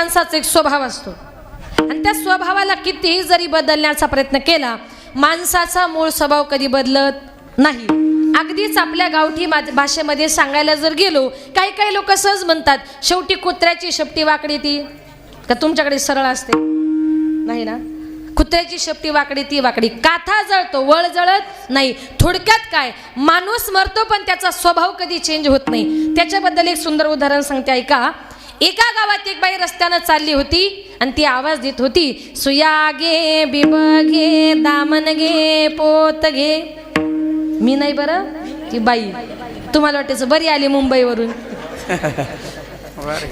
माणसाचा एक स्वभाव असतो आणि त्या स्वभावाला कितीही जरी बदलण्याचा प्रयत्न केला, माणसाचा मूळ स्वभाव कधी बदलत नाही. अगदीच आपल्या गावठी भाषेमध्ये सांगायला जर गेलो, काही काही लोक सहज म्हणतात, शेवटी कुत्र्याची शेपटी वाकडी ती का तुमच्याकडे सरळ असते? नाही ना, कुत्र्याची शेपटी वाकडी ती वाकडी. काथा जळतो, वळ जळत नाही. थोडक्यात काय, माणूस मरतो पण त्याचा स्वभाव कधी चेंज होत नाही. त्याच्याबद्दल एक सुंदर उदाहरण सांगते, ऐका. एका गावात एक बाई रस्त्यानं चालली होती आणि ती आवाज देत होती, सुया घे, बिब घे, दामन घे, पोत घे. मी नाही बरं, ती बाई. तुम्हाला वाटायचं बरी आली मुंबईवरून.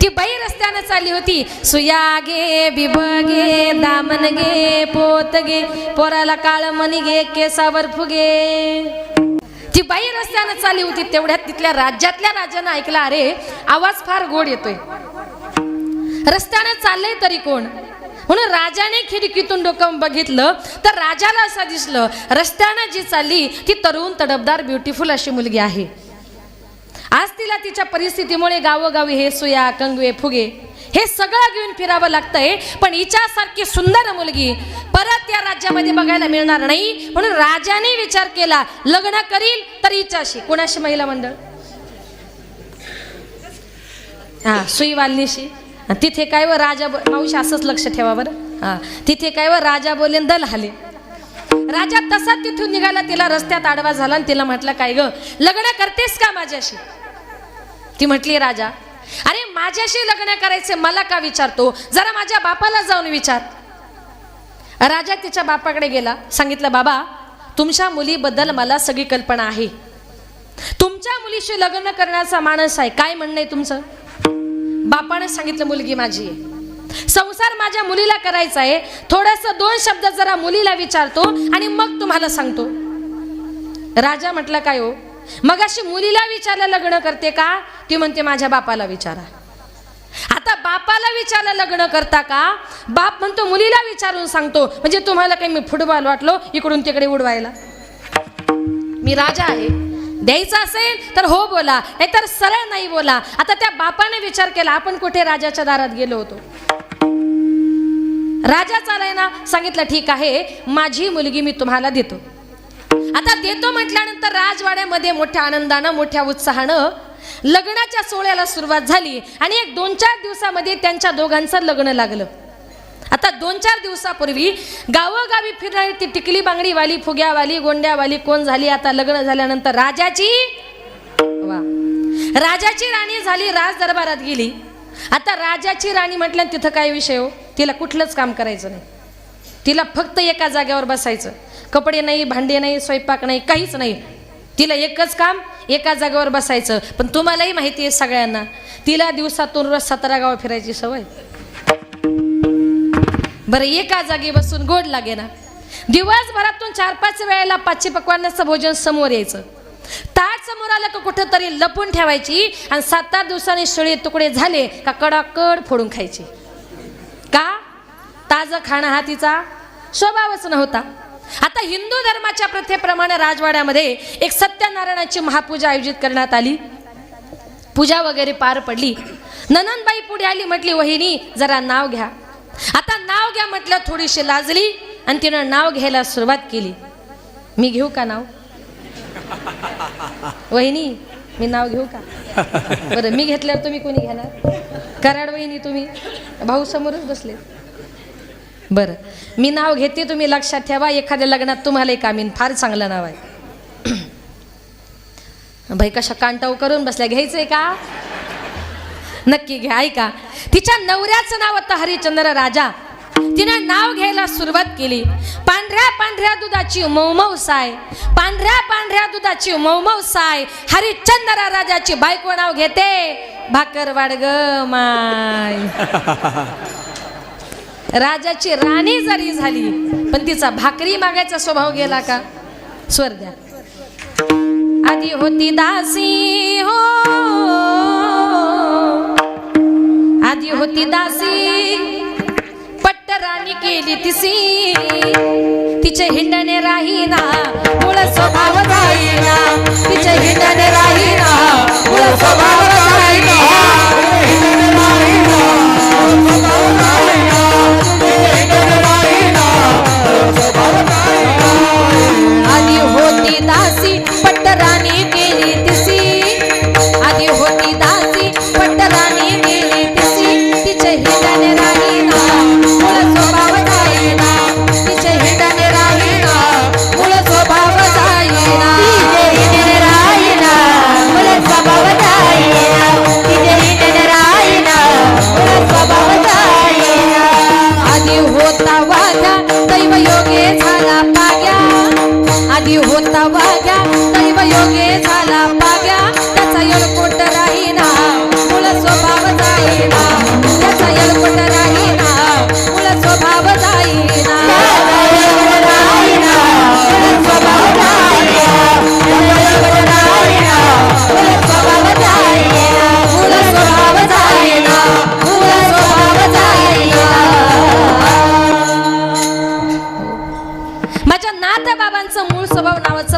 ती बाई रस्त्यानं चालली होती, सुया घे, बिब घे, दामन घे, पोत घे, पोराला काळ मणी घे, केसावर फुगे. ती बाई रस्त्यानं चालली होती, तेवढ्यात तिथल्या राज्यातल्या राजानं ऐकला, अरे आवाज फार गोड येतोय. रस्त्यानं चाललंय तरी कोण? म्हणून राजाने खिडकीतून डोकं बघितलं तर राजाला असं दिसलं, रस्त्यानं जी चालली ती तरुण तडफदार ब्युटिफुल अशी मुलगी आहे. आज तिला तिच्या परिस्थितीमुळे गावोगावी हे सुया, कंगवे, फुगे हे सगळं घेऊन फिरावं लागतंय. पण हिच्यासारखी सुंदर मुलगी परत या राज्यामध्ये बघायला मिळणार नाही. म्हणून राजाने विचार केला, लग्न करील तर हिच्याशी. कोणाशी? महिला मंडळ, हा, सुईवालनीशी. तिथे काय व राजा, मावशी असंच लक्ष ठेवा बरं. हा, तिथे काय व राजा बोले दल हाले. राजा तसा तिथून निघाला, तिला रस्त्यात आडवा झाला आणि तिला म्हटलं, काय ग, लग्न करतेस का माझ्याशी? ती म्हटली, राजा अरे माझ्याशी लग्न करायचे मला का विचारतो, जरा माझ्या बापाला जाऊन विचार. राजा तिच्या बापाकडे गेला, सांगितलं, बाबा तुमच्या मुलीबद्दल मला सगळी कल्पना आहे, तुमच्या मुलीशी लग्न करण्याचा मानस आहे, काय म्हणणं आहे तुमचं? बापाने सांगितलं, मुलगी माझी आहे, संसार माझ्या मुलीला करायचा आहे, थोडंसं 2 शब्द जरा मुलीला विचारतो आणि मग तुम्हाला सांगतो. राजा म्हटलं, काय हो, मग अशी मुलीला विचारलं लग्न करते का? ती म्हणते, माझ्या बापाला विचारा. आता बापाला विचारलं लग्न करता का? बाप म्हणतो, मुलीला विचारून सांगतो. म्हणजे तुम्हाला काही मी फुटबॉल वाटलो इकडून तिकडे उडवायला? मी राजा आहे, द्यायचं असेल तर हो बोला, नाहीतर सरळ नाही बोला. आता त्या बापाने विचार केला, आपण कुठे राजाच्या दारात गेलो होतो, राजा चालाय ना. सांगितलं, ठीक आहे, माझी मुलगी मी तुम्हाला देतो. आता देतो म्हटल्यानंतर राजवाड्यामध्ये मोठ्या आनंदानं, मोठ्या उत्साहानं लग्नाच्या सोहळ्याला सुरुवात झाली आणि एक 2-4 दिवसामध्ये त्यांच्या दोघांचं लग्न लागलं. आता 2-4 दिवसापूर्वी गावोगावी फिरणारी ती टिकली बांगडीवाली, फुग्यावाली, गोंड्यावाली कोण झाली? आता लग्न झाल्यानंतर राजाची राणी झाली, राज दरबारात गेली. आता राजाची राणी म्हटलं, तिथं काय विषय हो, तिला कुठलंच काम करायचं नाही, तिला फक्त एका जागेवर बसायचं, कपडे नाही, भांडे नाही, स्वयंपाक नाही, काहीच नाही, तिला एकच काम, एका जागेवर बसायचं. पण तुम्हालाही माहिती आहे सगळ्यांना, तिला दिवसातून रोज 17 गाव फिरायची सवय. बरं, एका जागी बसून गोड लागे ना. दिवसभरातून 4-5 वेळेला 5 पक्वान्नाचं भोजन समोर यायचं, ताट समोर आलं का कुठं तरी लपून ठेवायची आणि 7-8 दिवसांनी शिळे तुकडे झाले का कडाकड फोडून खायचे. का? ताजं खाणं हा तिचा स्वभावच नव्हता. आता हिंदू धर्माच्या प्रथेप्रमाणे राजवाड्यामध्ये एक सत्यनारायणाची महापूजा आयोजित करण्यात आली. पूजा वगैरे पार पडली. ननंदबाई पुढे आली, म्हटली, वहिनी जरा नाव घ्या. आता नाव घ्या म्हटलं, थोडीशी लाजली आणि तिनं नाव घ्यायला सुरुवात केली. मी घेऊ का नाव? वहिनी मी नाव घेऊ का? बरं, मी घेतल्यावर तुम्ही कोणी घेणार? कराड वहिनी, तुम्ही भाऊ समोरच बसले. बरं, मी नाव घेते, तुम्ही लक्षात ठेवा, एखाद्या लग्नात तुम्हाला एक आमीन, फार चांगलं नाव आहे. बाई कशा कांटाऊ करून बसल्या, घ्यायचंय का? नक्की घ्या. ऐका, तिच्या नवऱ्याचं नाव होतं हरिश्चंद्र राजा. तिनं नाव घ्यायला सुरुवात केली. पांढऱ्या पांढऱ्या दुधाची मौमौ साय, पांढऱ्या पांढऱ्या दुधाची मौमौ साय, हरिश्चंद्र राजाची बायको नाव घेते भाकर वाडग माय. राजाची राणी जरी झाली पण तिचा भाकरी मागायचा स्वभाव गेला का? स्वर द्या. आधी होती दासी हो, आधी होती दासी, पट्ट राणी केली तिसी, तिचे हिंडणे राहीना मूळ स्वभाव जाईना, तिचे हिंडणे राहीना मूळ स्वभाव जाईना.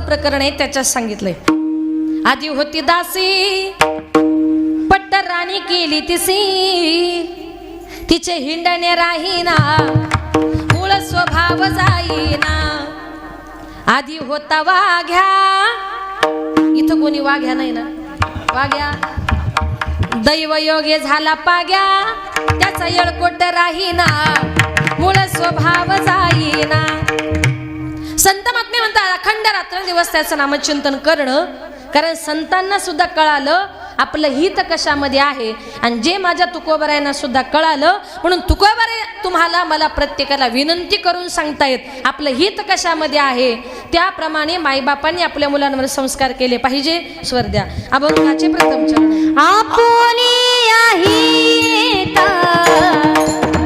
प्रकरण आहे त्याच्यात सांगितलंय. आधी होती दासी पट्ट राणी केली तिसी, तिचे हिंडणे राहीना मूळ स्वभाव जाईना. आधी होता वाघ्या, इथं कोणी वाघ्या नाही ना, वाघ्या दैवयोगे झाला पाग्या, त्याचा येळकोट राहीना मूळ स्वभाव जाईना. संत महात्मे म्हणतात अखंड रात्र दिवस त्याचं नामचिंतन करणं, कारण संतांना सुद्धा कळालं आपलं हित कशामध्ये आहे, आणि जे माझ्या तुकोबरायांना सुद्धा कळालं. म्हणून तुकोबराय तुम्हाला मला प्रत्येकाला विनंती करून सांगतायत आपलं हित कशामध्ये आहे, त्याप्रमाणे माईबापांनी आपल्या मुलांवर संस्कार केले पाहिजे. स्वर द्या अभंगाचे प्रथम चरण. आपुली हित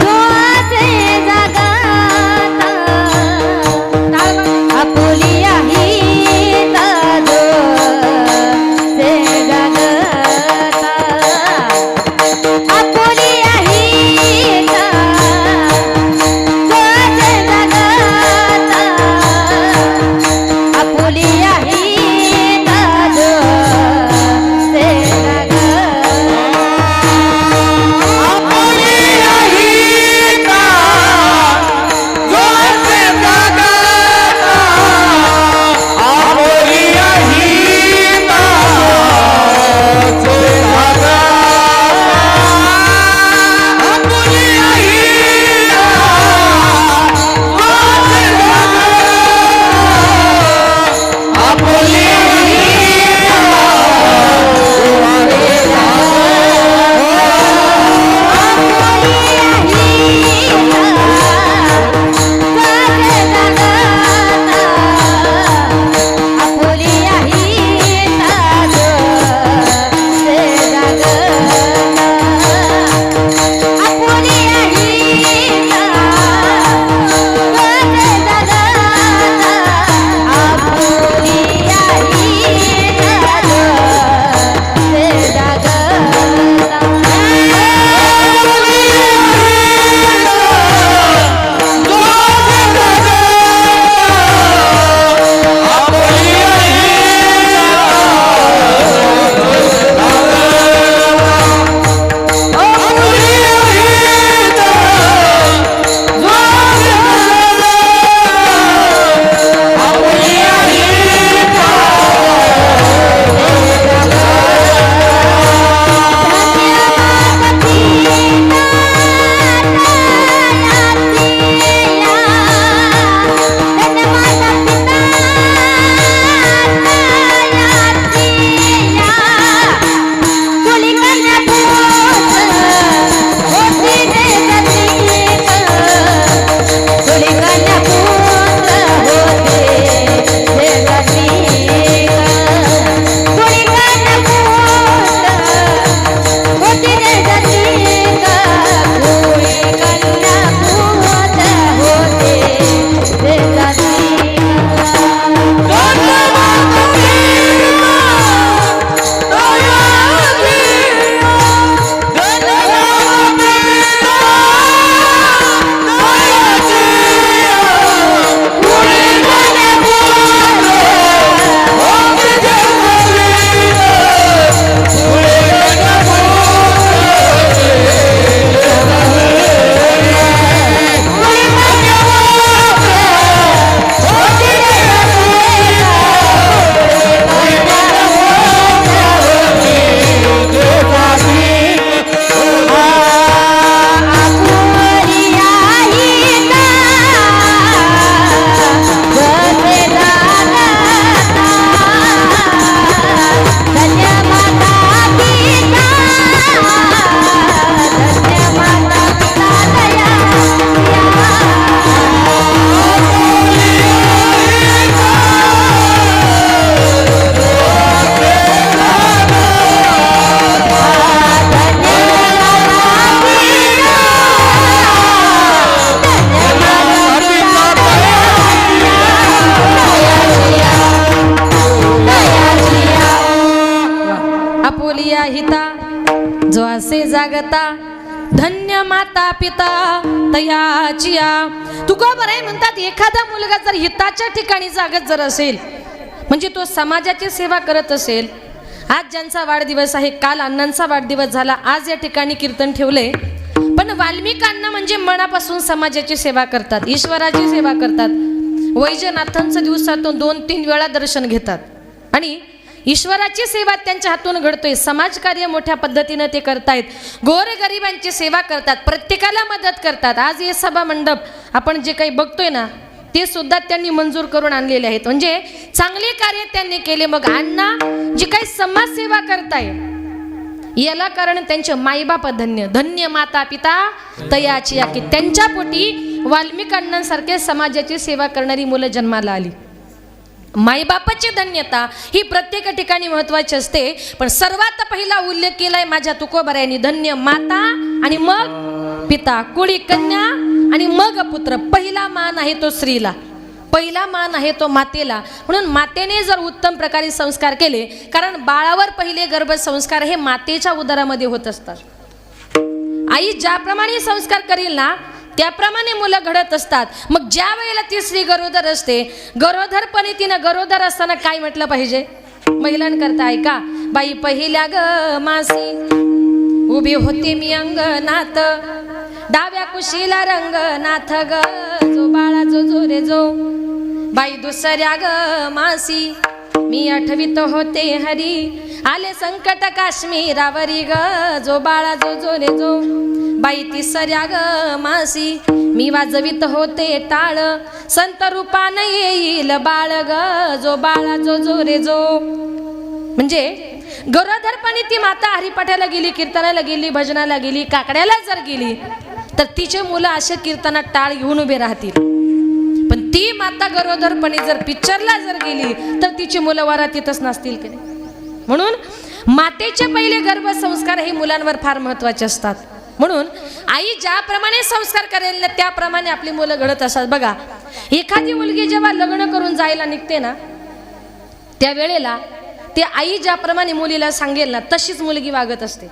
दोचे जगता, आपुली हित दोचे जगता, आपुली हित दोचे जगता, आपुली हित दोचे जागता धन्य माता पिता तयाचिया. तुकोबराय म्हणतात एखादा मुलगा जर हिताच्या ठिकाणी जागत जर असेल, म्हणजे तो समाजाची सेवा करत असेल. आज ज्यांचा वाढदिवस आहे, काल अण्णांचा वाढदिवस झाला, आज या ठिकाणी कीर्तन ठेवले, पण वाल्मिक अण्णा म्हणजे मनापासून समाजाची सेवा करतात, ईश्वराची सेवा करतात. वैजनाथांचं दिवसातून 2-3 वेळा दर्शन घेतात आणि ईश्वराची सेवा त्यांच्या हातून घडतोय. समाजकार्य मोठ्या पद्धतीनं ते करतायत. गोरगरिबांची सेवा करतात, प्रत्येकाला मदत करतात. आज हे सभा मंडप आपण जे काही बघतोय ना, ते सुद्धा त्यांनी मंजूर करून आणलेले आहेत. म्हणजे चांगले कार्य त्यांनी केले. मग अण्णा जी काही समाजसेवा करताय याला कारण त्यांचे माईबाप धन्य, धन्य माता पिता तयाची या, की त्यांच्या पोटी वाल्मिक अण्णांसारखे समाजाची सेवा करणारी मुलं जन्माला आली. माईबापाची धन्यता ही प्रत्येक ठिकाणी महत्वाची असते. पण सर्वात पहिला उल्लेख केलाय माझ्या तुकोबरायांनी, धन्य माता आणि मग पिता, कुळी कन्या आणि मग पुत्र. पहिला मान आहे तो स्त्रीला, पहिला मान आहे तो मातेला. म्हणून मातेने जर उत्तम प्रकारे संस्कार केले, कारण बाळावर पहिले गर्भसंस्कार हे मातेच्या उदरामध्ये होत असतात. आई ज्याप्रमाणे संस्कार करेल ना त्याप्रमाणे मुलं घडत असतात. मग ज्या वेळेला ती स्त्री गरोदर असते, गरोदरपणे तिनं गरोदर असताना काय म्हटलं पाहिजे? महिलांकरता ऐका, बाई पहिल्या ग मासी उभी होते मी अंगणात, डाव्या कुशीला रंगनाथ ग, जो बाळा जो जो रे जो. बाई दुसऱ्या ग मासी मी आठवीत होते हरी, आले संकट काश्मीरावरी ग, जो बाळा जो जो रे जो. बाई तिसऱ्या ग मासी मी वाजवित होते टाळ, संत रूपान येईल बाळ ग, जो बाळा जो जो रे जो. म्हणजे गरोदरपणी ती माता हरिपाठाला गेली, कीर्तनाला गेली, भजनाला गेली, काकड्याला जर गेली तर तिचे मुलं असे कीर्तनात टाळ घेऊन उभे राहतील. पण ती माता गरोदरपणी जर पिक्चरला जर गेली तर तिची मुलं वरातीतच नसतील की नाही. म्हणून मातेचे पहिले गर्भसंस्कार हे मुलांवर फार महत्वाचे असतात. म्हणून आई ज्याप्रमाणे संस्कार करेल ना त्याप्रमाणे आपली मुलं घडत असतात. बघा, एखादी मुलगी जेव्हा लग्न करून जायला निघते ना त्या वेळेला ती आई ज्याप्रमाणे मुलीला सांगेल ना तशीच मुलगी वागत असते.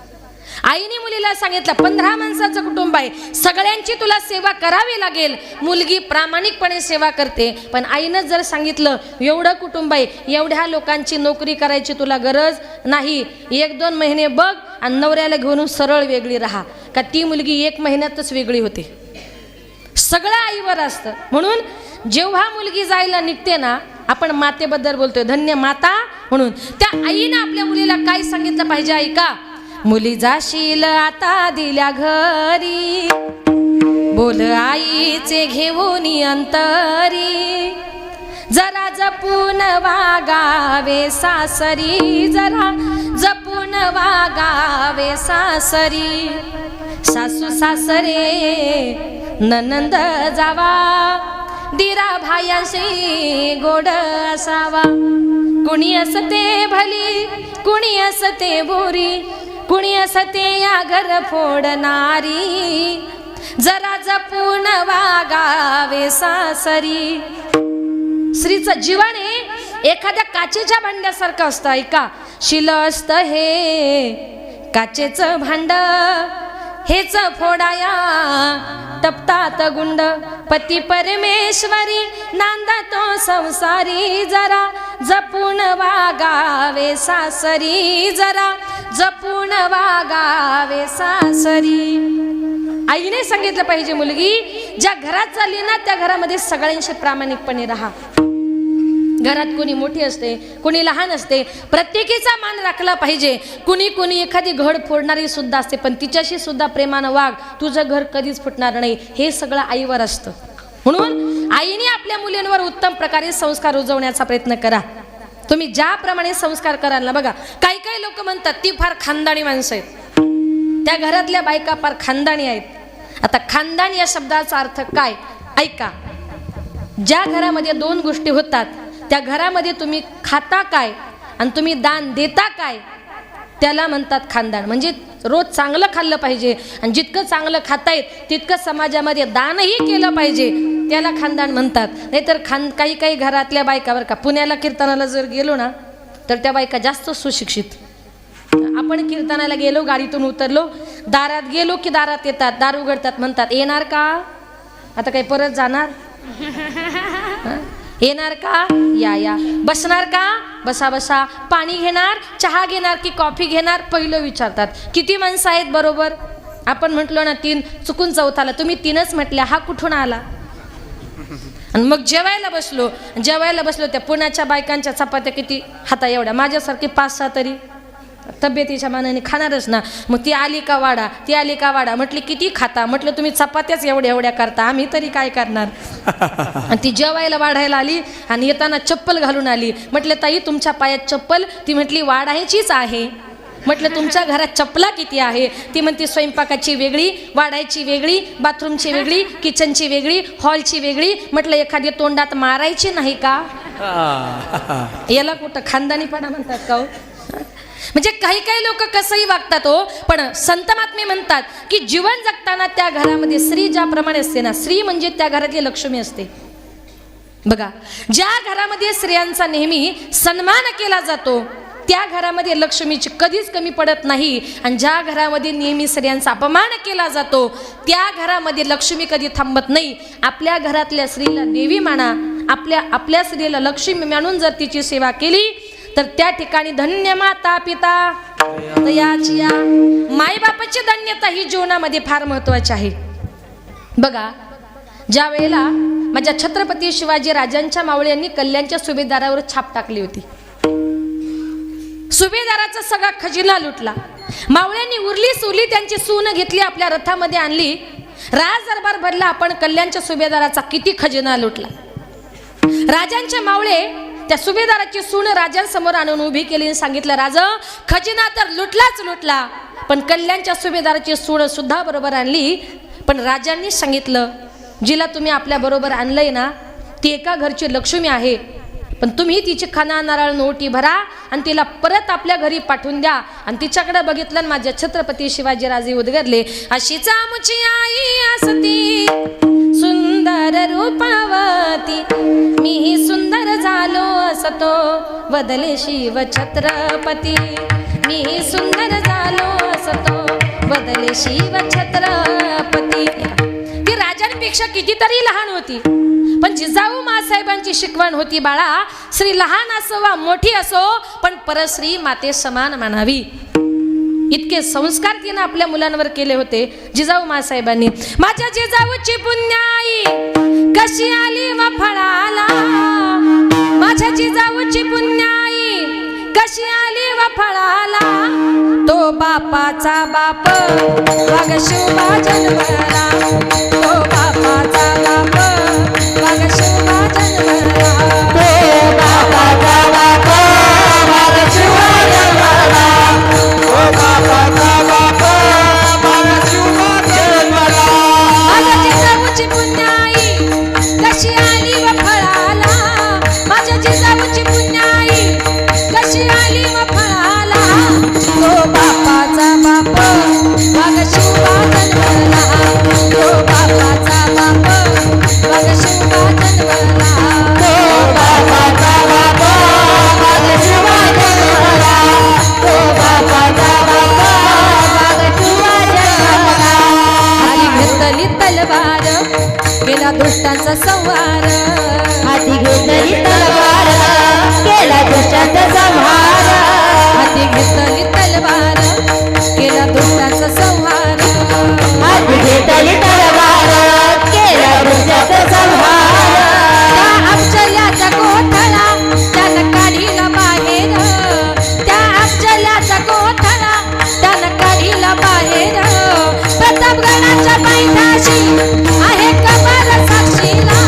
आईने मुलीला सांगितलं 15 माणसाचं कुटुंब आहे, सगळ्यांची तुला सेवा करावी लागेल, मुलगी प्रामाणिकपणे सेवा करते. पण आईनं जर सांगितलं एवढं कुटुंब आहे, एवढ्या लोकांची नोकरी करायची तुला गरज नाही, 1-2 महिने बघ आणि नवऱ्याला घेऊन सरळ वेगळी राहा, का ती मुलगी 1 महिन्यातच वेगळी होते. सगळं आईवर असतं. म्हणून जेव्हा मुलगी जायला निघते ना, आपण मातेबद्दल बोलतोय, धन्य माता. म्हणून त्या आईनं आपल्या मुलीला काय सांगितलं पाहिजे? ऐका, मुली जाशील आता दिल्या घरी, बोल आईचे घेऊन अंतरी, जरा जपून वागावे सासरी, जरा जपून वागावे सासरी. सासू सासरे ननंद जावा, दिरा भायांशी गोड असावा. कुणी असते भली कुणी असते बुरी, कुणी असते या घर फोडणारी, जरा जपून वागावे सासरी. स्त्रीचं जीवन हे एखाद्या काचेच्या भांड्यासारखं असतं. ऐका, शिल असतं हे काचेचं भांड, हेच फोडाया टपतात गुंड. पती परमेश्वरी नांदतो संसारी, जरा जपून वागावे सासरी, जरा जपून वागावे सासरी. आईने सांगितलं पाहिजे, मुलगी ज्या घरात चालली ना त्या घरामध्ये सगळ्यांशी प्रामाणिकपणे राहा. घरात कोणी मोठी असते, कोणी लहान असते, प्रत्येकीचा मान राखला पाहिजे. कुणी एखादी घड फोडणारी सुद्धा असते, पण तिच्याशी सुद्धा प्रेमानं वाग, तुझं घर कधीच फुटणार नाही. हे सगळं आईवर असतं. म्हणून आईने आपल्या मुलींवर उत्तम प्रकारे संस्कार रुजवण्याचा प्रयत्न करा. तुम्ही ज्याप्रमाणे संस्कार कराल ना, बघा काही काही लोक म्हणतात ती फार खानदानी माणसं आहेत, त्या घरातल्या बायका फार खानदानी आहेत. आता खानदान या शब्दाचा अर्थ काय? ऐका, ज्या घरामध्ये 2 गोष्टी होतात त्या घरामध्ये तुम्ही खाता काय आणि तुम्ही दान देता काय त्याला म्हणतात खानदान. म्हणजे रोज चांगलं खाल्लं पाहिजे आणि जितकं चांगलं खाता येत तितकं समाजामध्ये दानही केलं पाहिजे, त्याला खानदान म्हणतात. नाहीतर काही काही घरातल्या बायकावर का पुण्याला कीर्तनाला जर गेलो ना तर त्या बायका जास्त सुशिक्षित. आपण कीर्तनाला गेलो, गाडीतून उतरलो, दारात गेलो की दारात येतात, दार उघडतात, म्हणतात येणार का, आता काही परत जाणार. येणार का? या. बसणार का? बसा. पाणी घेणार, चहा घेणार की कॉफी घेणार? पहिलं विचारतात. किती माणसं आहेत बरोबर? आपण म्हटलो ना 3, चुकून चौथाला. तुम्ही 3च म्हटल्या, हा कुठून आला? आणि मग जेवायला बसलो त्या पुण्याच्या बायकांच्या चपात्या किती हाता एवढ्या, माझ्यासारखी 5-6 तरी तब्येतीच्या मानाने खाणारच ना. मग ती आली का वाडा, म्हटली किती खाता? म्हटलं तुम्ही चपात्याच एवढ्या करता, आम्ही तरी काय करणार? आणि ती जेवायला वाढायला आली आणि येताना चप्पल घालून आली. म्हटलं ताई तुमच्या पायात चप्पल? ती म्हटली वाढायचीच आहे. म्हटलं तुमच्या घरात चपला किती आहे? ती म्हणते स्वयंपाकाची वेगळी, वाढायची वेगळी, बाथरूमची वेगळी, किचनची वेगळी, हॉलची वेगळी. म्हटलं एखादी तोंडात मारायची नाही का? याला कुठं खानदानीपणा म्हणतात का हो? म्हणजे काही लोक कसंही वागतात हो. पण संत महात्मे म्हणतात की जीवन जगताना त्या घरामध्ये स्त्री ज्याप्रमाणे असते ना, स्त्री म्हणजे त्या घरातली लक्ष्मी असते. बघा, ज्या घरामध्ये स्त्रियांचा नेहमी सन्मान केला जातो त्या घरामध्ये लक्ष्मीची कधीच कमी पडत नाही. आणि ज्या घरामध्ये नेहमी स्त्रियांचा अपमान केला जातो त्या घरामध्ये लक्ष्मी कधी थांबत नाही. आपल्या घरातल्या स्त्रीला देवी माना, आपल्या स्त्रीला लक्ष्मी मानून जर तिची सेवा केली तर त्या ठिकाणी धन्य माता पिता तयाची या मायबापाची धन्यता ही जीवनामध्ये फार महत्वाची आहे. बघा, ज्या वेळेला माझ्या छत्रपती शिवाजी राजांच्या मावळ्यांनी कल्याणच्या सुभेदारावर छाप टाकली होती, सुभेदाराचा सगळा खजिना लुटला. मावळ्यांनी उरली त्यांची सून घेतली, आपल्या रथामध्ये आणली, राज दरबार भरला. आपण कल्याणच्या सुभेदाराचा किती खजिना लुटला. राजांचे मावळे त्या सुभेदाराची सून राजांसमोर आणून उभी केली आणि सांगितलं, राजा खजिना तर लुटला, पण कल्याणच्या सुभेदाराची सून सुद्धा बरोबर आणली. पण राजांनी सांगितलं, जिला तुम्ही आपल्या बरोबर आणलंय ना ती एका घरची लक्ष्मी आहे, पण तुम्ही तिची खाना नारळ नोटी भरा आणि तिला परत आपल्या घरी पाठवून द्या. आणि तिच्याकडे बघितलं आणि माझ्या छत्रपती शिवाजीराजे उद्गारले, अशीच आमची आई असती सुंदर रूपावती, मी सुंदर झालो असतो बदले शिव छत्रपती, मी सुंदर झालो असतो बदले शिव छत्रपती. ती राजांपेक्षा कितीतरी लहान होती, पण जिजाऊ मासाहेबांची शिकवण होती, बाळा स्त्री लहान असो वा मोठी असो पण परस्त्री माते समान मानावी. इतके संस्कार तिने आपल्या मुलांवर केले होते जिजाऊ मासाहेबांनी. माझ्या जिजाऊची पुण्याई कशी आली व फळाला, माझ्या जिजाऊची पुण्याई कशी आली व फळाला, तो बापाचा बाप वाग शिवबा जन्मला, तो बापाचा बाप वाग शिवबा जन्मला, तो बापाचा बाप वाग शिवबा जन्मला, तो बापाचा बाप वाग शिवबा जन्मला. माझ्या जिजाऊची पुण्याई कशी आली व फळाला, माझ्या जिजाऊची पुण्याई कशी आली व फळाला, तो बापाचा बाप वाग शिवबा जन्मला, तो बापाचा बाप वाग शिवबा जन्मला, तो बापाचा बाप वाग शिवबा जन्मला, तो बापाचा बाप वाग शिवबा जन्मला. हाती घेतली तलवार केला दुष्टांचा संहार, हाती घेतली तलवार केला दुष्टांचा संहार, हाती घेतली तलवार केला दुष्टांचा संहार, हाती घेतली तलवार केला दुष्टांचा संहार. त्या अफजलाचा गोठळा त्यानं काढीला बाहेर, त्या अफजलाचा गोठळा त्यानं काढीला बाहेर, प्रतापगडाच्या पायथ्याशी आहे कबर साक्षीला,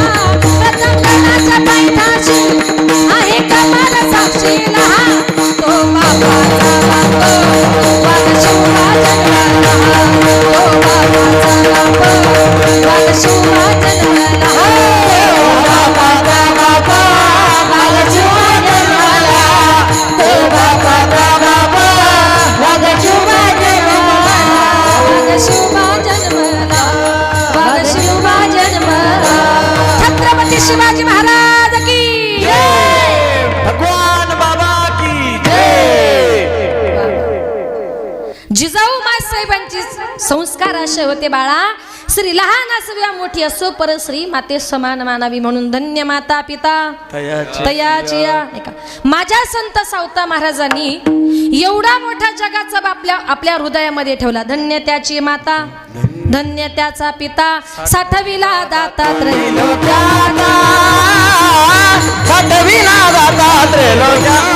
प्रतापगडाच्या पायथ्याशी आहे कबर साक्षीला, तो बापाचा बाप वाग शिवबा जन्मला, तो बापाचा बाप वाग शिवबा जन्मला, तो बापाचा बाप वाग शिवबा जन्मला, तो बापाचा बाप वाग शिवबा जन्मला, वाग शिवबा जन्मला, वाग शिवबा जन्मला. छत्रपती शिवाजी महाराज की जय भगवान बाबा की जय. जिजाऊ मासाहेबांचे संस्कार असे होते, बाळा श्री लहान असव्या मोठी असो पर श्री माते समान मानावी म्हणून धन्य माता पिता तयाची नाही का. माझ्या संत सावता महाराजांनी एवढा मोठा जगाचा बाप आपल्या हृदयामध्ये ठेवला. धन्य त्याची माता, धन्य त्याचा पिता, साठविला दाता त्रैलोक्याचा, साठविला दाता त्रैलोक्याचा.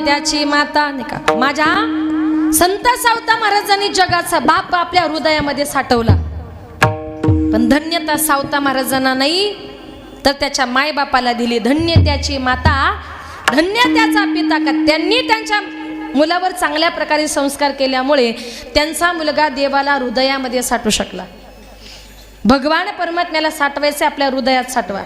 त्याची माता नाही का. माझ्या संत सावता महाराजांनी जगाचा बाप आपल्या हृदयामध्ये साठवला. पण धन्यता सावता महाराजांना नाही तर त्याच्या माय बापाला दिली. धन्य त्याची माता, धन्य त्याचा पिता, का त्यांनी त्यांच्या मुलावर चांगल्या प्रकारे संस्कार केल्यामुळे त्यांचा मुलगा देवाला हृदयामध्ये साठवू शकला. भगवान परमात्म्याला साठवायचे आपल्या हृदयात साठवा,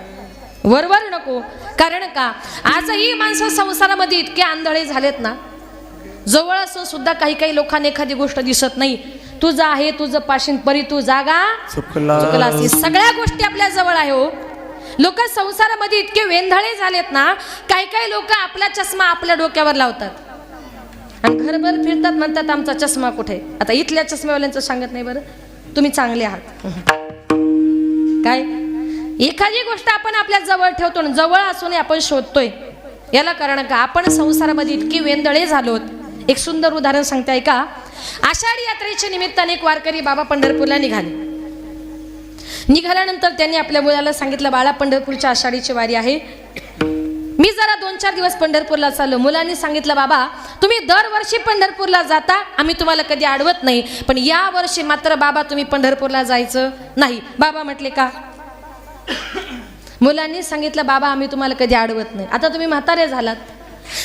वरवर नको. कारण का आजही माणसं संसारामध्ये इतके आंधळे झालेत ना, जवळ असून सुद्धा काही काही लोकांना एखादी गोष्ट दिसत नाही. तुझं आहे, तुझं पाशीन परी तू जागा चुकलासी. सगळ्या गोष्टी आपल्या जवळ आहे हो. लोक संसारामध्ये इतके वेंधळे झालेत ना, काही काही लोक आपला चष्मा आपल्या डोक्यावर लावतात आणि घरभर फिरतात, म्हणतात आमचा चष्मा कुठे. आता इथल्या चष्म्यावाल्यांचं सांगत नाही बरं, तुम्ही चांगले आहात काय. एखादी गोष्ट आपण आपल्या जवळ ठेवतो, जवळ असूनही आपण शोधतोय. याला कारण का आपण संसारामध्ये इतके वेंदळे झालोत. एक सुंदर उदाहरण सांगते ऐका. आषाढी यात्रेच्या निमित्ताने एक वारकरी बाबा पंढरपूरला निघाले. निघाल्यानंतर त्यांनी आपल्या मुलाला सांगितलं, बाळा पंढरपूरच्या आषाढीची वारी आहे, मी जरा 2-4 दिवस पंढरपूरला चाललो. मुलांनी सांगितलं, बाबा तुम्ही दरवर्षी पंढरपूरला जाता, आम्ही तुम्हाला कधी अडवत नाही, पण या वर्षी मात्र बाबा तुम्ही पंढरपूरला जायचं नाही. बाबा म्हटले का. मुलांनी सांगितलं, बाबा आम्ही तुम्हाला कधी अडवत नाही. आता तुम्ही म्हातारे झालात,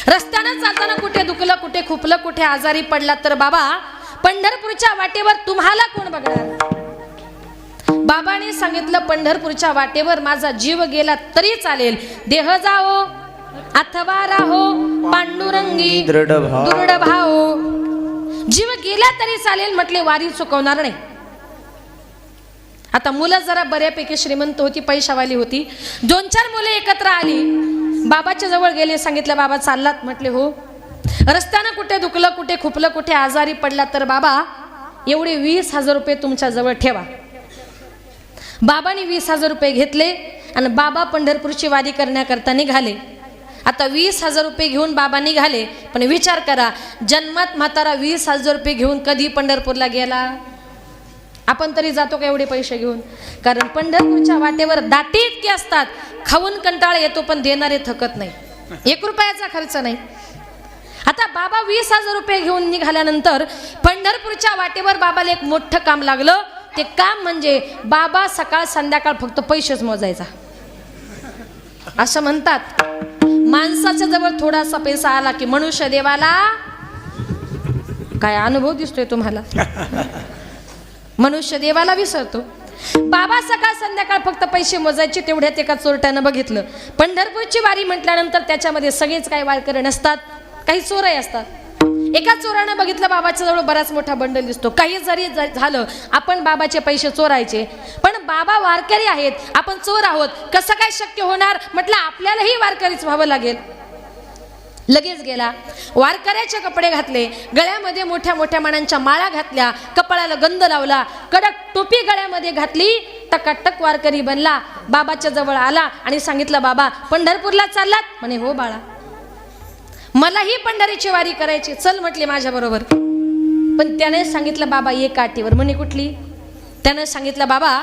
रस्त्यानं चालताना कुठे दुखलं, कुठे खुपलं, कुठे आजारी पडलात तर बाबा पंढरपूरच्या वाटेवर तुम्हाला कोण बघणार. बाबाने सांगितलं, पंढरपूरच्या वाटेवर माझा जीव गेला तरी चालेल, देह जाओ अथवा राहो पांडुरंगी दृढ भाव. जीव गेला तरी चालेल म्हटले, वारी चुकवणार नाही. आता मुलं जरा बऱ्यापैकी श्रीमंत होती, पैशावाली होती. 2-4 मुले एकत्र आली, बाबाच्या जवळ गेले. सांगितलं, बाबा चाललात. म्हटले हो. रस्त्यानं कुठे दुखलं, कुठे खुपलं, कुठे आजारी पडला तर बाबा एवढे 20,000 रुपये तुमच्या जवळ ठेवा. बाबांनी 20,000 रुपये घेतले आणि बाबा पंढरपूरची वारी करण्याकरता निघाले. आता 20,000 रुपये घेऊन बाबा निघाले, पण विचार करा, जन्मात म्हातारा 20,000 रुपये घेऊन कधी पंढरपूरला गेला. आपण तरी जातो का एवढे पैसे घेऊन. कारण पंढरपूरच्या वाटेवर दाटी इतके असतात, खाऊन कंटाळा येतो पण देणारे थकत नाही. 1 रुपयाचा खर्च नाही. आता बाबा 20,000 रुपये घेऊन निघाल्यानंतर पंढरपूरच्या वाटेवर बाबाला एक मोठं काम लागलं. ते काम म्हणजे बाबा सकाळ संध्याकाळ फक्त पैसेच मोजायचा. असं म्हणतात, माणसाच्या जवळ थोडासा पैसा आला की मनुष्य देवाला. काय अनुभव दिसतोय तुम्हाला. मनुष्य देवाला विसरतो. बाबा सकाळ संध्याकाळ फक्त पैसे मोजायचे. तेवढ्यात एका चोरट्यानं बघितलं. पंढरपूरची वारी म्हटल्यानंतर त्याच्यामध्ये सगळेच काही वारकरी नसतात, काही चोरही असतात. एका चोरानं बघितलं, बाबाच्या जवळ बराच मोठा बंडल दिसतो. काही जरी झालं आपण बाबाचे पैसे चोरायचे, पण बाबा वारकरी आहेत, आपण चोर आहोत, कसं काय शक्य होणार. म्हटलं आपल्यालाही वारकरीच व्हावं लागेल. लगेच गेला, वारकऱ्याचे कपडे घातले, गळ्यामध्ये मोठ्या मोठ्या मण्यांच्या माळा घातल्या, कपाळाला गंध लावला, कडक टोपी गळ्यामध्ये घातली, टकाटक वारकरी बनला. बाबाच्या जवळ आला आणि सांगितलं, बाबा पंढरपूरला चाललात. म्हणे हो बाळा, मलाही पंढरीची वारी करायची, चल म्हटले माझ्या बरोबर. पण त्याने सांगितलं, बाबा एक अटीवर. म्हणे कुठली. त्याने सांगितलं, बाबा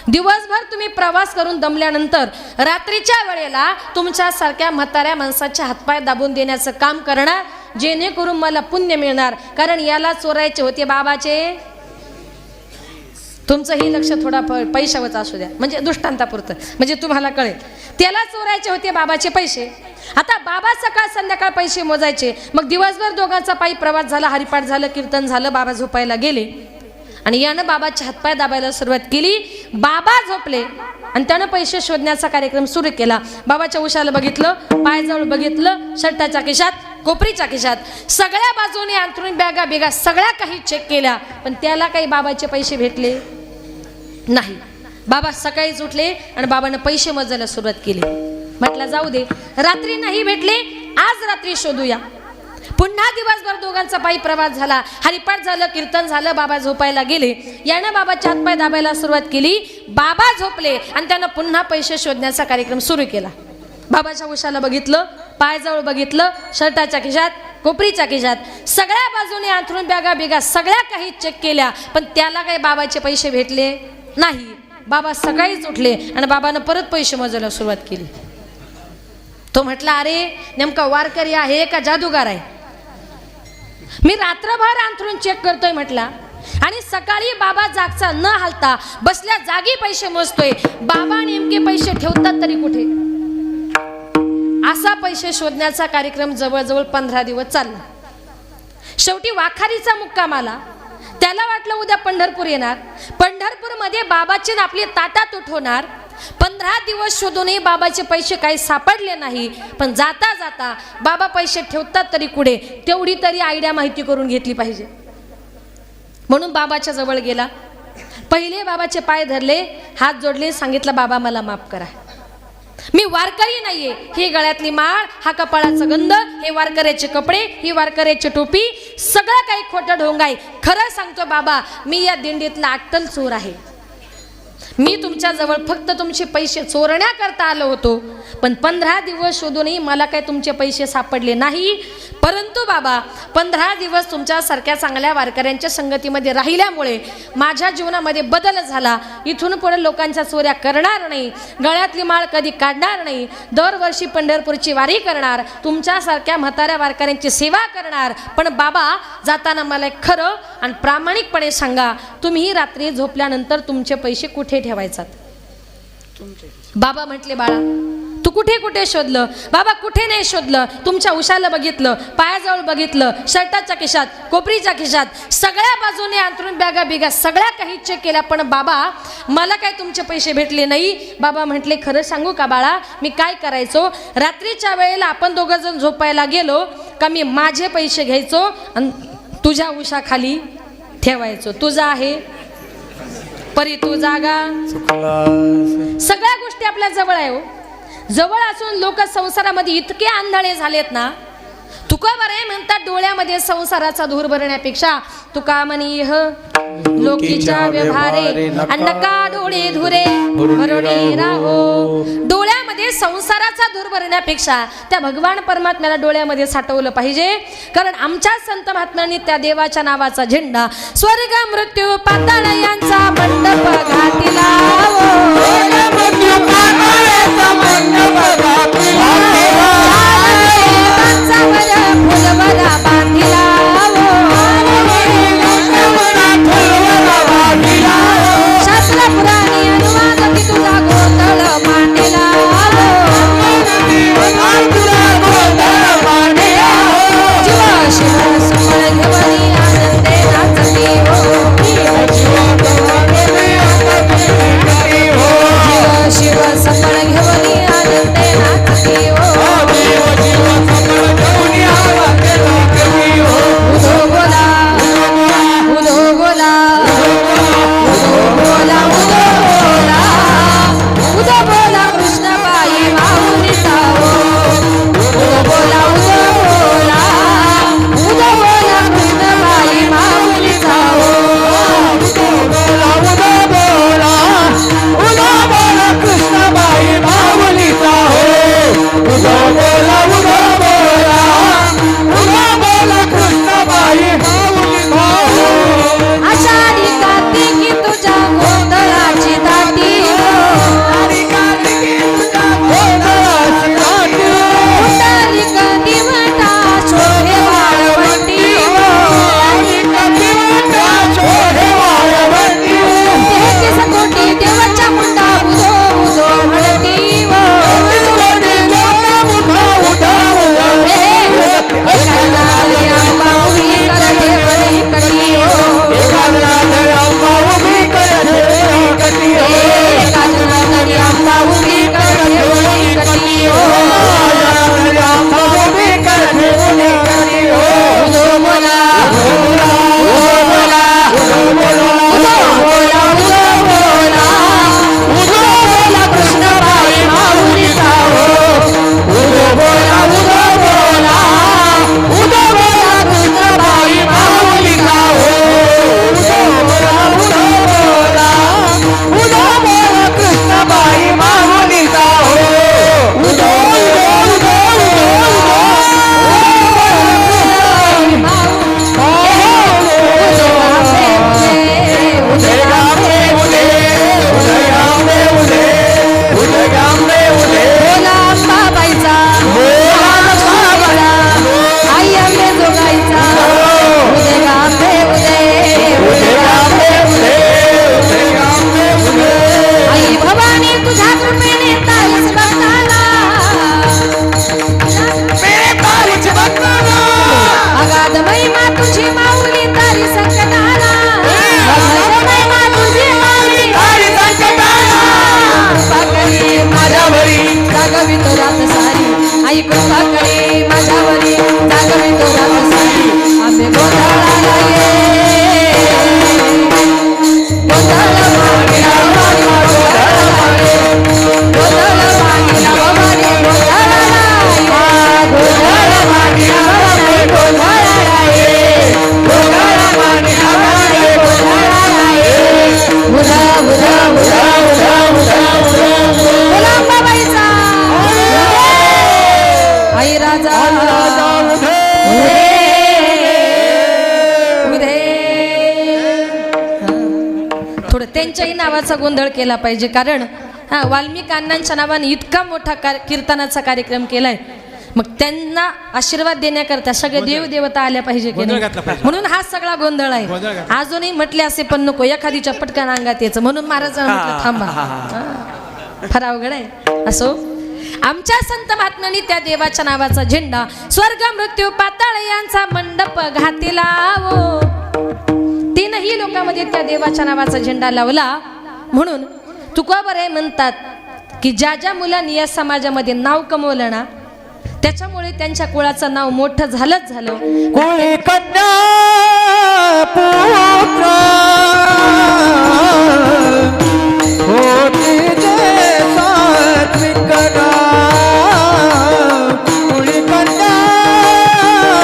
दिवसभर तुम्ही प्रवास करून दमल्यानंतर रात्रीच्या वेळेला तुमच्यासारख्या म्हाताऱ्या माणसाचे हातपाय दाबून देण्याचं काम करणार, जेणेकरून मला पुण्य मिळणार. कारण याला चोरायचे होते बाबाचे. तुमचंही लक्ष थोडा पैशावरच असू द्या, म्हणजे दृष्टांतापुरतं, म्हणजे तुम्हाला कळेल. त्याला चोरायचे होते बाबाचे पैसे. आता बाबा सकाळ संध्याकाळ पैसे मोजायचे. मग दिवसभर दोघांचा पायी प्रवास झाला, हरिपाठ झालं, कीर्तन झालं, बाबा झोपायला गेले आणि यानं बाबाचे हातपाय दाबायला सुरुवात केली. बाबा झोपले आणि त्यानं पैसे शोधण्याचा कार्यक्रम सुरू केला. बाबाच्या उशाला बघितलं, पायाजवळ बघितलं, शर्टाच्या खिशात, कोपरीच्या खिशात, सगळ्या बाजूने अंथरूण, बॅगा बिगा सगळ्या काही चेक केल्या, पण त्याला काही बाबाचे पैसे भेटले नाही. बाबा सकाळीच उठले आणि बाबानं पैसे मोजायला सुरुवात केली. म्हटलं जाऊ दे, रात्री नाही भेटले, आज रात्री शोधूया. पुन्हा दिवसभर दोघांचा पायी प्रवास झाला, हरिपाठ झालं, कीर्तन झालं, बाबा झोपायला गेले. यानं बाबाचे हातपाय दाबायला सुरुवात केली. बाबा झोपले आणि त्यानं पुन्हा पैसे शोधण्याचा कार्यक्रम सुरू केला. बाबाच्या उशाला बघितलं, पायाजवळ बघितलं, शर्टाच्या खिशात, कोपरीच्या खिशात, सगळ्या बाजूने अंथरूण, बॅगा बिगा सगळ्या काही चेक केल्या, पण त्याला काही बाबाचे पैसे भेटले नाही. बाबा सकाळीच उठले आणि बाबानं परत पैसे मोजायला सुरुवात केली. तो म्हटला, अरे नेमका वारकरी आहे का जादूगार आहे? मी रात्रभर अंथरूण चेक करतोय म्हटला आणि सकाळी बाबा जागचा न हालता बसल्या जागी पैसे मोजतोय. बाबा नेमके पैसे ठेवतात तरी कुठे? असा पैसे शोधण्याचा कार्यक्रम जवळजवळ 15 दिवस चालला. शेवटी वाखारीचा मुक्काम आला. त्याला वाटलं उद्या पंढरपूर येणार, पंढरपूरमध्ये बाबाची आपली ताटात उठवणार. 15 दिवस शोधूनही बाबाचे पैसे काही सापडले नाही. पण जाता जाता बाबा पैसे ठेवतात तरी कुठे, तेवढी तरी आयडिया माहिती करून घेतली पाहिजे. म्हणून बाबाच्या जवळ गेला. पहिले बाबाचे पाय धरले, हात जोडले, सांगितलं, बाबा मला माफ करा, मी वारकरी नाहीये. ही गळ्यातली माळ, हा कपाळाचा गंध, हे वारकऱ्याचे कपडे, ही वारकऱ्याची टोपी, सगळं काही खोटं ढोंग आहे. खरं सांगतो बाबा, मी या दिंडीतला अट्टल चोर आहे. मी तुमच्या जवळ फक्त तुमचे पैसे चोरण्याकरता आलो होतो, पण 15 दिवस शोधूनही मला काय तुमचे पैसे सापडले नाही. परंतु बाबा, 15 दिवस तुमच्यासारख्या चांगल्या वारकऱ्यांच्या संगतीमध्ये राहिल्यामुळे माझ्या जीवनामध्ये बदल झाला. इथून पुढे लोकांच्या चोऱ्या करणार नाही, गळ्यातली माळ कधी काढणार नाही, दरवर्षी पंढरपूरची वारी करणार, तुमच्यासारख्या म्हाताऱ्या वारकऱ्यांची सेवा करणार. पण बाबा, जाताना मला एक खरं आणि प्रामाणिकपणे सांगा, तुम्ही रात्री झोपल्यानंतर तुमचे पैसे कुठे ठेवायचात? बाबा म्हटले, बाळा तू कुठे कुठे शोधलं? बाबा कुठे नाही शोधलं. तुमच्या उशाला बघितलं, पायाजवळ बघितलं, शर्टाच्या खिशात, कोपरीच्या खिशात, सगळ्या बाजूने अंथरूण, बॅगा बिगा सगळ्या काही चेक केल्या, पण बाबा मला काय तुमचे पैसे भेटले नाही. बाबा म्हटले, खरं सांगू का बाळा, मी काय करायचो, रात्रीच्या वेळेला आपण दोघं जण झोपायला गेलो का मी माझे पैसे घ्यायचो आणि तुझ्या उशाखाली ठेवायचो. तुझा आहे परी, तू जागा, सगळ्या गोष्टी आपल्या जवळ आहे. हो, जवळ असून लोक संसारामध्ये इतके आंधळे झालेत ना. तुका बरे म्हणतात, डोळ्यामध्ये संसाराचा धूर भरण्यापेक्षा तुका म्हणी लोकीच्या व्यवहारे नका डोळे धुरे भरणे राहो. डोळ्यामध्ये संसाराचा धूर भरण्यापेक्षा त्या भगवान परमात्म्याला डोळ्यामध्ये साठवलं पाहिजे. कारण आमच्या संत महात्म्यांनी त्या देवाच्या नावाचा झेंडा स्वर्ग मृत्यू पाताळ यांचा मंडप घातिला. फुलवरा बांधिला, शास्त्र पुराणी अनुवाद की तुझा गोंधळ मांडला. जीव शिव समळ घेवली आनंदे नाचती हो. जीव शिव समळ घेवली आनंदे नाचती. ऐकून भाकरी माझ्यावरी जागवी तो रातसाठी आंबे गोंधळाला ये गोंधळ मागिला वारी गोंधळाला ये गोंधळ मागिला वारी गोंधळाला ये गोंधळ मागिला वारी गोंधळाला ये गोंधळ मागिला वारी गोंधळाला ये उरा उरा उरा उरा उरा बोला अंबाबाईचा आई राजा थोडं त्यांच्याही नावाचा गोंधळ केला पाहिजे कारण वाल्मिक अण्णांच्या नावाने इतका मोठा कीर्तनाचा कार्यक्रम केलाय मग त्यांना आशीर्वाद देण्याकरता सगळे देव देवता आल्या पाहिजे की नाही म्हणून हा सगळा गोंधळ आहे अजूनही म्हटले असे पण नको एखादीच्या पटकन अंगात यायचं म्हणून महाराजांना म्हटलं थांबा फार अवघड आहे असो आमच्या संत महात्म्यांनी त्या देवाच्या नावाचा झेंडा स्वर्ग मृत्यू पाताळ यांचा मंडप घातीला तीनही लोकांमध्ये त्या देवाच्या नावाचा झेंडा लावला म्हणून तुकोबरे म्हणतात की ज्या ज्या मुलांनी या समाजामध्ये नाव कमवलं ना त्याच्यामुळे त्यांच्या कुळाचं नाव मोठं झालंच झालं कुळी कन्या पुत्र होती जे सात्विक कुळी कन्या पुत्र होती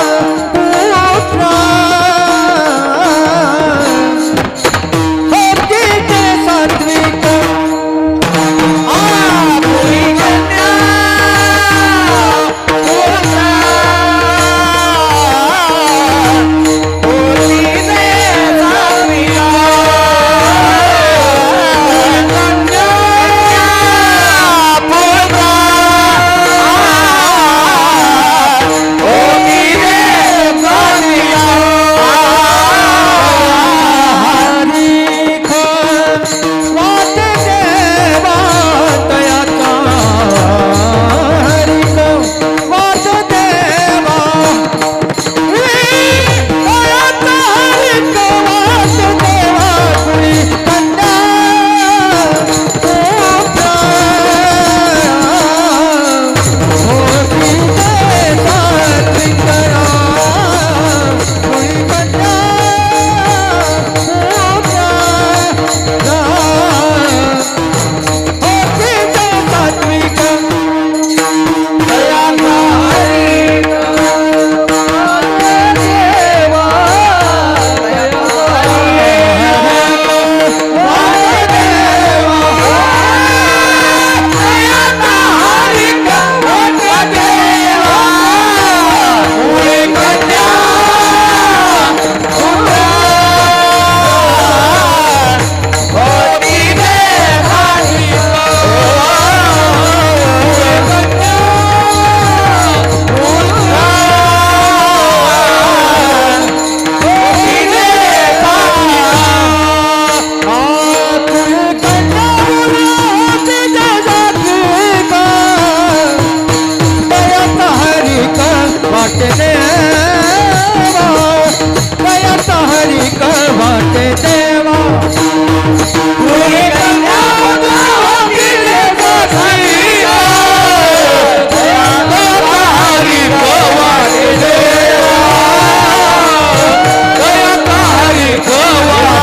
जे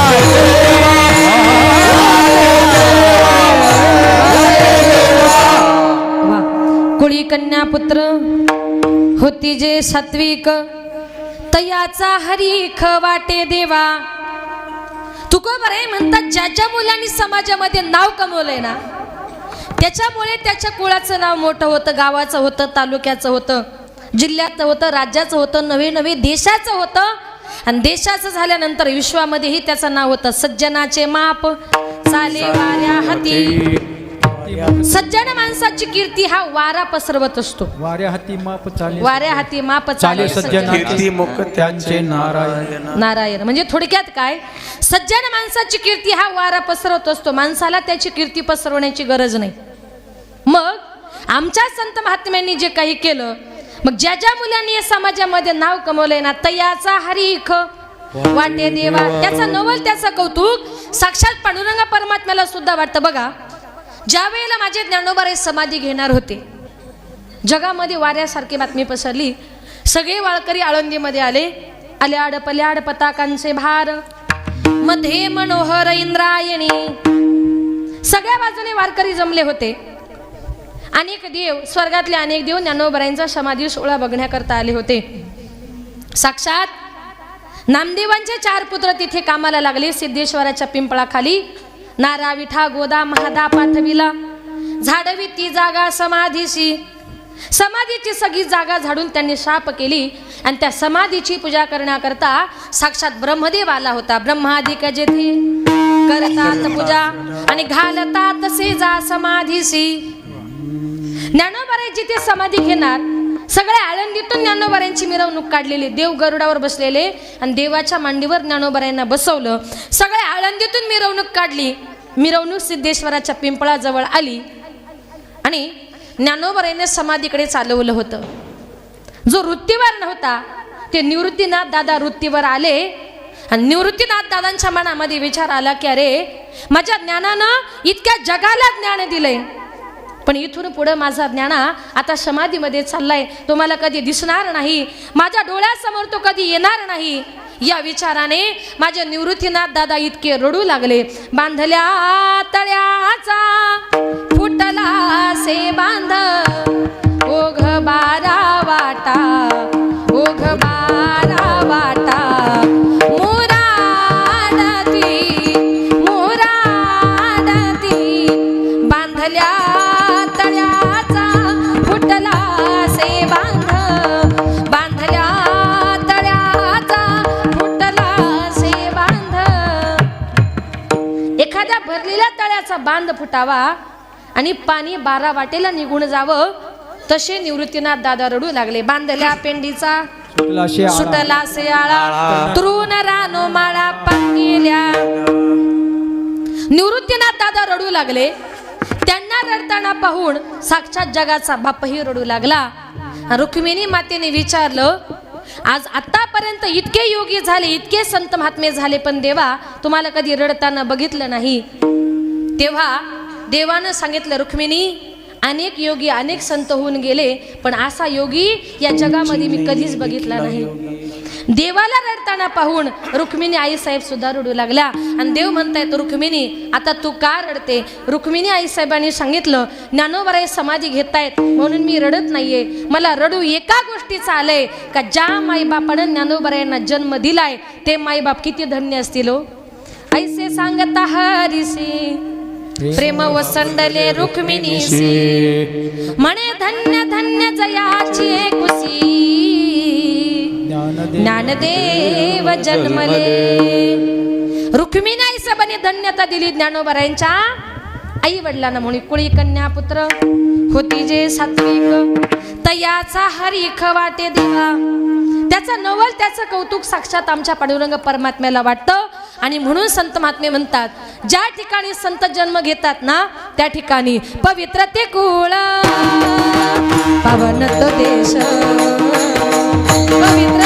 सात्विक कुळी कन्या पुत्र होती जे सात्विक तयाचा हरीख वाटे देवा तुकोबरे म्हणतात ज्या ज्या मुलांनी समाजामध्ये नाव कमवलंय ना त्याच्यामुळे त्याच्या कुळाचं नाव मोठं होतं गावाचं होतं तालुक्याचं होतं जिल्ह्याचं होतं राज्याचं होतं नवे नवे देशाचं होतं आणि देशाचं झाल्यानंतर विश्वामध्येही त्याचं नाव होतं सज्जनाचे माप चाले वाऱ्या हाती सज्जन माणसाची कीर्ती हा वारा पसरवत असतो वाऱ्या हाती माप चाले वाऱ्या हाती माप चाले कीर्ती मुख त्यांचे नारायण नारायण म्हणजे थोडक्यात काय सज्जन माणसाची कीर्ती हा वारा पसरवत असतो माणसाला त्याची कीर्ती पसरवण्याची गरज नाही मग आमच्या संत महात्म्यांनी जे काही केलं मग ज्या ज्या मुलांनी या समाजामध्ये नाव कमवलंय ना तयाचा हरीख वाटे देवा त्याचा नवल त्याचं कौतुक साक्षात पांडुरंग परमात्म्याला सुद्धा वाटतं बघा ज्या वेळेला माझे ज्ञानोबा समाधी घेणार होते जगामध्ये वाऱ्यासारखी बातमी पसरली. सगळे वारकरी आळंदीमध्ये आले. आल्याड पल्याड पताकांचे भार, मध्ये मनोहर इंद्रायणी. सगळ्या बाजूने वारकरी जमले होते. अनेक देव, स्वर्गातले अनेक देव ज्ञानोबरायांचा समाधी सोहळा बघण्याकरता आले होते. साक्षात नामदेवांचे 4 पुत्र तिथे कामाला लागले. सिद्धेश्वराच्या पिंपळाखाली नारा विठा गोदा महादा पाठविला. झाडवी ती जागा समाधीशी. समाधीची सगळी जागा झाडून त्यांनी शाप केली आणि त्या समाधीची पूजा करण्याकरता साक्षात ब्रह्मदेव आला होता. ब्रह्मादिक जेथे करतात पूजा आणि घालतात सेजा समाधीशी. ज्ञानोबारांची ते समाधी घेणार. सगळ्या आळंदीतून ज्ञानोबारांची मिरवणूक काढलेली. देव गरुडावर बसलेले आणि देवाच्या मांडीवर ज्ञानोबारांना बसवलं. सगळ्या आळंदीतून मिरवणूक काढली. मिरवणूक सिद्धेश्वराच्या पिंपळाजवळ आली आणि ज्ञानोबारांनी समाधीकडे चालवलं होतं. जो वृत्तीवर नव्हता ते निवृत्तीनाथ दादा वृत्तीवर आले आणि निवृत्तीनाथ दादांच्या मनामध्ये विचार आला की अरे, माझ्या ज्ञानानं इतक्या जगाला ज्ञान दिलंय, पण इथून पुढे माझा ज्ञाना आता समाधीमध्ये चाललाय, तो मला कधी दिसणार नाही, माझ्या डोळ्यासमोर तो कधी येणार नाही. या विचाराने माझे निवृत्तीनाथ दादा इतके रडू लागले. बांधल्या तळ्याचा फुटला से बांध, ओघ बारा वाटा, ओघ बारा वाटा. मोराडती मोराडती बांधल्या तळ्याचा फुटला से बांध, बांधल्या तळ्याचा फुटला से बांध. एखाद्या भरलेल्या तळ्याचा बांध फुटावा आणि पाणी 12 वाटेला निघून जावं, तसे निवृत्तीनाथ दादा रडू लागले. बांधल्या पेंडीचा सुटला शेळा, तृण रानो माळा पांगिल्या. निवृत्तीनाथ दादा रडू लागले. त्यांना रडताना पाहून साक्षात जगाचा बापही रडू लागला. रुक्मिणी मातेने विचारलं, आज आतापर्यंत इतके योगी झाले, इतके संत महात्मे झाले, पण देवा तुम्हाला कधी रडताना बघितलं नाही. तेव्हा देवानं सांगितलं, रुक्मिणी अनेक योगी अनेक संत होऊन गेले, पण असा योगी या जगामध्ये मी कधीच बघितला नाही. देवाला रडताना पाहून रुक्मिणी आईसाहेब सुद्धा रडू लागल्या. आणि देव म्हणतायत, रुक्मिणी आता तू का रडते? रुक्मिणी आईसाहेबांनी सांगितलं, ज्ञानोबाराय समाधी घेतायत म्हणून मी रडत नाहीये. मला रडू एका गोष्टीचं आलंय का ज्या माईबापानं ज्ञानोबारायांना जन्म दिलाय ते माईबाप किती धन्य असतील हो. ऐसे सांगता हरिसी प्रेम वसंडले रुक्मिणीसी, म्हणे धन्य धन्य जयाची कुशी, ज्ञानदेव जन्मले. रुक्मिणी आईसाहेबांनी धन्यता दिली ज्ञानोबारायांच्या आई वडिलांना. म्हणून कुळी कन्या पुत्र होती जे सात्विक, तयाचा हरिख वाटे देवा. त्याचं नवल त्याचं कौतुक साक्षात आमच्या पांडुरंग परमात्म्याला वाटतं. आणि म्हणून संत महात्मे म्हणतात, ज्या ठिकाणी संत जन्म घेतात ना त्या ठिकाणी पवित्र ते कुळ, पावन तो देश, पवित्र